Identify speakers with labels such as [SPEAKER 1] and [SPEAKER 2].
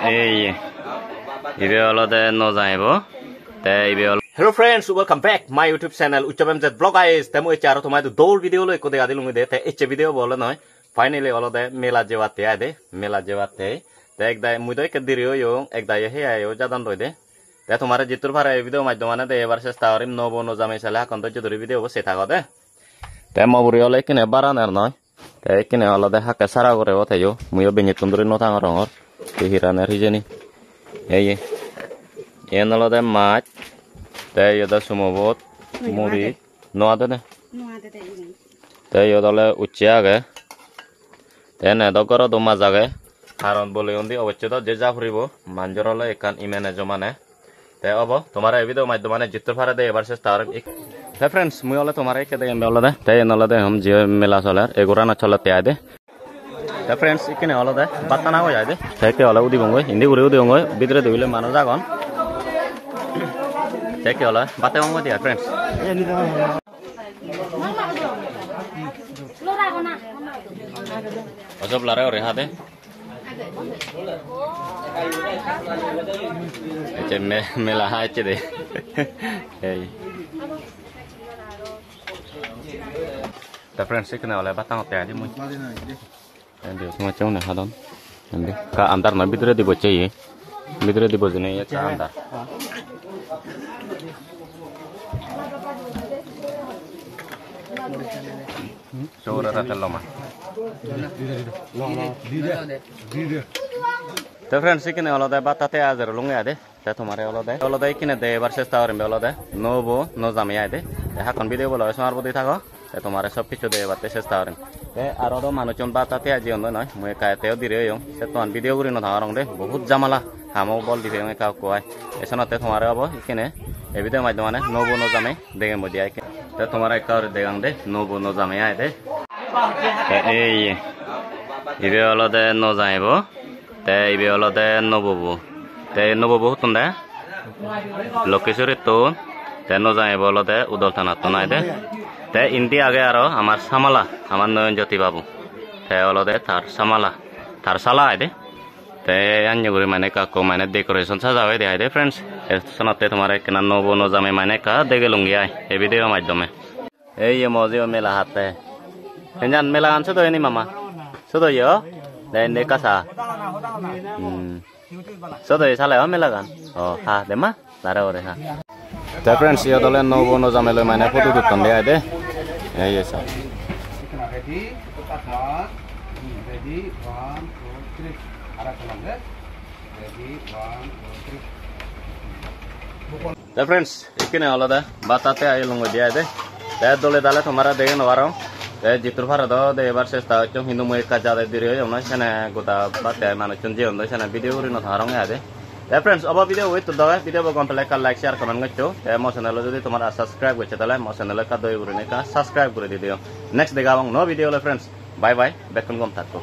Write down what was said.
[SPEAKER 1] Hey, hello friends, welcome back my YouTube channel UCHMZ Vlog guys. Temu echaro tomai do dol video lo ikode adi lungi de te eche video bolo noi. Finally all de mela jewate ade, mela jewate. Te ek dai mudo ek diriyo yo, ek dai he ayo jadan roide. Te tomare jitur phara video madhyamane de ebar se starim nobo no jame sala konto joduri video bo setha gode. Te maburi ole kine baraner noi. Te kine all de hakke sara gore ote yo. Muyo benye tunduri no tangorongor. Te hiraner hijeni. Hey, yan all de match. Te yoda sumobot muri no adane. Te yodale uchiage. Te ne dogoro do mazage. Haron bole undi obochedo je ja furibo manjorole ekan imene jomane. Te obo tomare video madhyamane jitur phara de ebar se star. Hey friends, mui ole tomare ke de ole de. Te nole de hum je mela solar egora na cholate ade. Hey friends, ikine ole de batana ho jade. Te ke ole udi bongoi indi gure udi bongoi bidre debile manu jagon. Check your life, but I want my friends. What's up, Lara? Or Hade? It's a mela high today. Hey, the friends, you can all have a tongue of the animal. And there's much on the Hadon. And the car under my bidre de boche, bidre de bozine, under. Sura ratalloma. The friends ikine all the batate azar lunga de. Te tomare all the ikine de versus tower mbelo de. No bo no zamia de. Ha kon video bolo smar bodi thago. Te tomare sob kichu de versus tower. Te arodo manuchon batate aji ondo noi. Moi ka teo dire yo. Se ton video guri no tharong de. Bahut jamala. Hamo bol di fe ka ko ai. Esono te tomare abo ikine e video madhyamane no bo no zame de modi ai. Te tomare kar de gang de no bo no zame ai de. Hey, ibe all de no zaibo. Te ibe all de no bobo. Te no bobo tunda. Lokeshore to te no zaibo all de udol thana to nai de. Te indi age aro amar samala amar Noyon Jyoti babu. Te all de tar samala tar sala ai de. Te anyo guri mane ka ko mane decoration sajawe de ai de friends. Sonote tomare kena no bo no zame mane ka degelungi ai e video madhyame. Ei ye mozi mela hatte. Enjan mela an sudo ini mama. Sudo yo. Dan de kasa. Sudo sale mela kan. Oh, ha dema. Lara ore ha. The friends yo dole no bo no zamelo mane photo tutton de ade. Ei ye sa.
[SPEAKER 2] Ready? Ready? 1, 2, 3. Arah kanan deh. Ready? 1, 2, 3.
[SPEAKER 1] The friends, ikine all the batate ay lungo dia de. Te dole dale tomara de no waro. Te jitur phara do de ebar se sta chong hindu moi ka jade dire yo na sene gota bate manu chunje ondo sene video uri no tharong ade. The friends, aba video wait to do video bo complete ka like share comment gacho. Te mo channel jodi tomara subscribe goche tale mo channel ka doi uri ne ka subscribe kore di dio. Next degawang no video le friends. Bye bye. Bekun gom thakko.